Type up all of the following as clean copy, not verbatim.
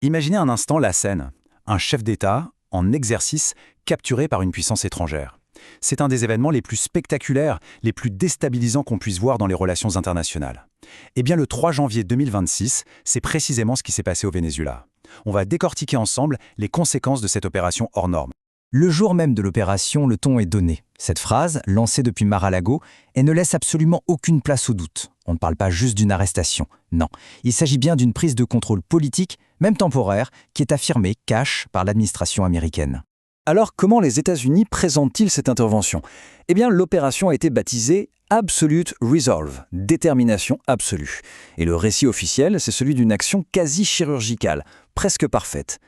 Imaginez un instant la scène. Un chef d'État, en exercice, capturé par une puissance étrangère. C'est un des événements les plus spectaculaires, les plus déstabilisants qu'on puisse voir dans les relations internationales. Eh bien, le 3 janvier 2026, c'est précisément ce qui s'est passé au Venezuela. On va décortiquer ensemble les conséquences de cette opération hors norme. Le jour même de l'opération, le ton est donné. Cette phrase, lancée depuis Mar-a-Lago, elle ne laisse absolument aucune place au doute. On ne parle pas juste d'une arrestation. Non, il s'agit bien d'une prise de contrôle politique, même temporaire, qui est affirmée cash par l'administration américaine. Alors, comment les États-Unis présentent-ils cette intervention? Eh bien, l'opération a été baptisée Absolute Resolve, détermination absolue. Et le récit officiel, c'est celui d'une action quasi chirurgicale, presque parfaite.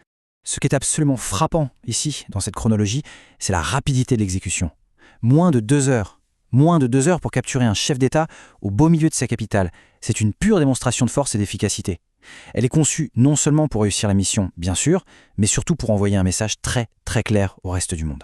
Ce qui est absolument frappant ici, dans cette chronologie, c'est la rapidité de l'exécution. Moins de 2 heures. Moins de 2 heures pour capturer un chef d'État au beau milieu de sa capitale. C'est une pure démonstration de force et d'efficacité. Elle est conçue non seulement pour réussir la mission, bien sûr, mais surtout pour envoyer un message très, très clair au reste du monde.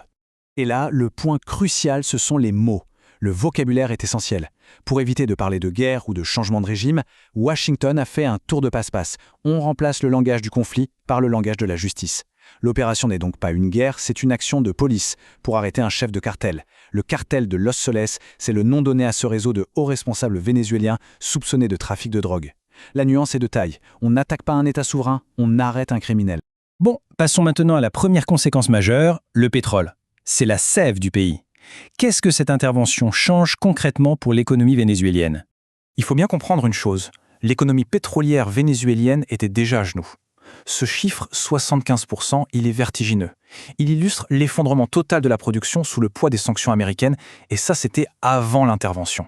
Et là, le point crucial, ce sont les mots. Le vocabulaire est essentiel. Pour éviter de parler de guerre ou de changement de régime, Washington a fait un tour de passe-passe. On remplace le langage du conflit par le langage de la justice. L'opération n'est donc pas une guerre, c'est une action de police pour arrêter un chef de cartel. Le cartel de Los Soles, c'est le nom donné à ce réseau de hauts responsables vénézuéliens soupçonnés de trafic de drogue. La nuance est de taille. On n'attaque pas un État souverain, on arrête un criminel. Bon, passons maintenant à la première conséquence majeure, le pétrole. C'est la sève du pays. Qu'est-ce que cette intervention change concrètement pour l'économie vénézuélienne? Il faut bien comprendre une chose. L'économie pétrolière vénézuélienne était déjà à genoux. Ce chiffre, 75%, il est vertigineux. Il illustre l'effondrement total de la production sous le poids des sanctions américaines, et ça, c'était avant l'intervention.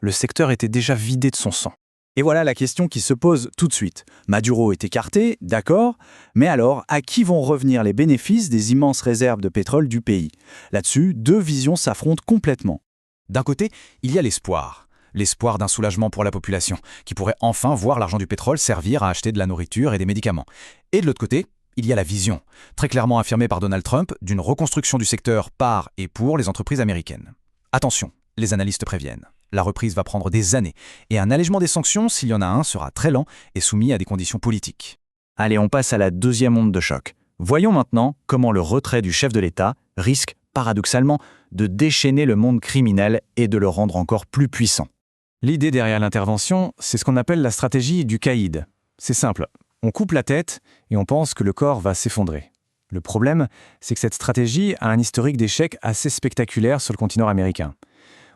Le secteur était déjà vidé de son sang. Et voilà la question qui se pose tout de suite. Maduro est écarté, d'accord, mais alors, à qui vont revenir les bénéfices des immenses réserves de pétrole du pays? Là-dessus, deux visions s'affrontent complètement. D'un côté, il y a l'espoir. L'espoir d'un soulagement pour la population, qui pourrait enfin voir l'argent du pétrole servir à acheter de la nourriture et des médicaments. Et de l'autre côté, il y a la vision, très clairement affirmée par Donald Trump, d'une reconstruction du secteur par et pour les entreprises américaines. Attention, les analystes préviennent. La reprise va prendre des années, et un allègement des sanctions, s'il y en a un, sera très lent et soumis à des conditions politiques. Allez, on passe à la deuxième onde de choc. Voyons maintenant comment le retrait du chef de l'État risque, paradoxalement, de déchaîner le monde criminel et de le rendre encore plus puissant. L'idée derrière l'intervention, c'est ce qu'on appelle la stratégie du caïd. C'est simple, on coupe la tête et on pense que le corps va s'effondrer. Le problème, c'est que cette stratégie a un historique d'échecs assez spectaculaire sur le continent américain.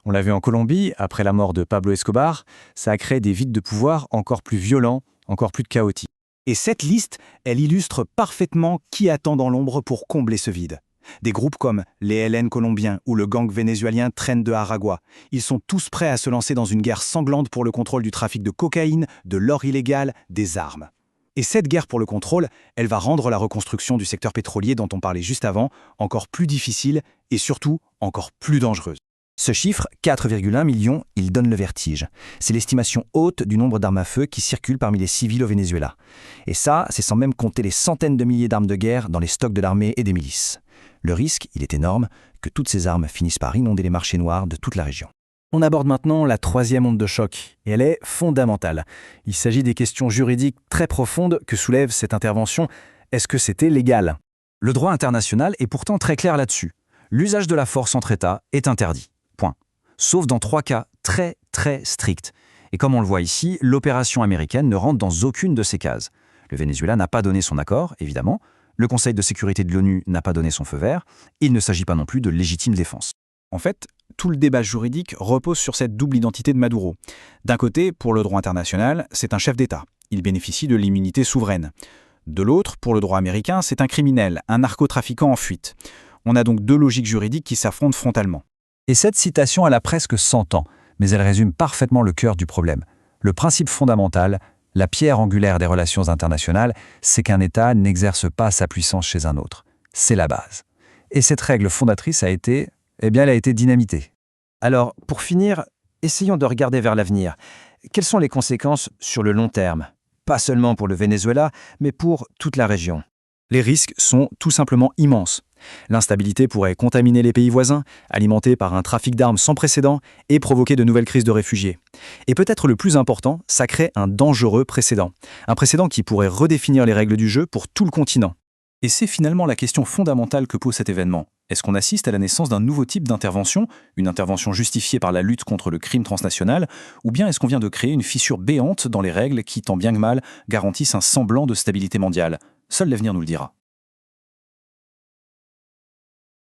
On l'a vu en Colombie, après la mort de Pablo Escobar, ça a créé des vides de pouvoir encore plus violents, encore plus chaotiques. Et cette liste, elle illustre parfaitement qui attend dans l'ombre pour combler ce vide. Des groupes comme les LN colombiens ou le gang vénézuélien Tren de Aragua, ils sont tous prêts à se lancer dans une guerre sanglante pour le contrôle du trafic de cocaïne, de l'or illégal, des armes. Et cette guerre pour le contrôle, elle va rendre la reconstruction du secteur pétrolier dont on parlait juste avant encore plus difficile et surtout encore plus dangereuse. Ce chiffre, 4,1 millions, il donne le vertige. C'est l'estimation haute du nombre d'armes à feu qui circulent parmi les civils au Venezuela. Et ça, c'est sans même compter les centaines de milliers d'armes de guerre dans les stocks de l'armée et des milices. Le risque, il est énorme, que toutes ces armes finissent par inonder les marchés noirs de toute la région. On aborde maintenant la troisième onde de choc, et elle est fondamentale. Il s'agit des questions juridiques très profondes que soulève cette intervention. Est-ce que c'était légal? Le droit international est pourtant très clair là-dessus. L'usage de la force entre États est interdit. Point. Sauf dans 3 cas très, très stricts. Et comme on le voit ici, l'opération américaine ne rentre dans aucune de ces cases. Le Venezuela n'a pas donné son accord, évidemment. Le Conseil de sécurité de l'ONU n'a pas donné son feu vert. Il ne s'agit pas non plus de légitime défense. En fait, tout le débat juridique repose sur cette double identité de Maduro. D'un côté, pour le droit international, c'est un chef d'État. Il bénéficie de l'immunité souveraine. De l'autre, pour le droit américain, c'est un criminel, un narcotrafiquant en fuite. On a donc deux logiques juridiques qui s'affrontent frontalement. Et cette citation, elle a presque 100 ans, mais elle résume parfaitement le cœur du problème. Le principe fondamental, la pierre angulaire des relations internationales, c'est qu'un État n'exerce pas sa puissance chez un autre. C'est la base. Et cette règle fondatrice a été dynamitée. Alors, pour finir, essayons de regarder vers l'avenir. Quelles sont les conséquences sur le long terme? Pas seulement pour le Venezuela, mais pour toute la région. Les risques sont tout simplement immenses. L'instabilité pourrait contaminer les pays voisins, alimenter par un trafic d'armes sans précédent et provoquer de nouvelles crises de réfugiés. Et peut-être le plus important, ça crée un dangereux précédent. Un précédent qui pourrait redéfinir les règles du jeu pour tout le continent. Et c'est finalement la question fondamentale que pose cet événement. Est-ce qu'on assiste à la naissance d'un nouveau type d'intervention, une intervention justifiée par la lutte contre le crime transnational, ou bien est-ce qu'on vient de créer une fissure béante dans les règles qui, tant bien que mal, garantissent un semblant de stabilité mondiale? Seul l'avenir nous le dira.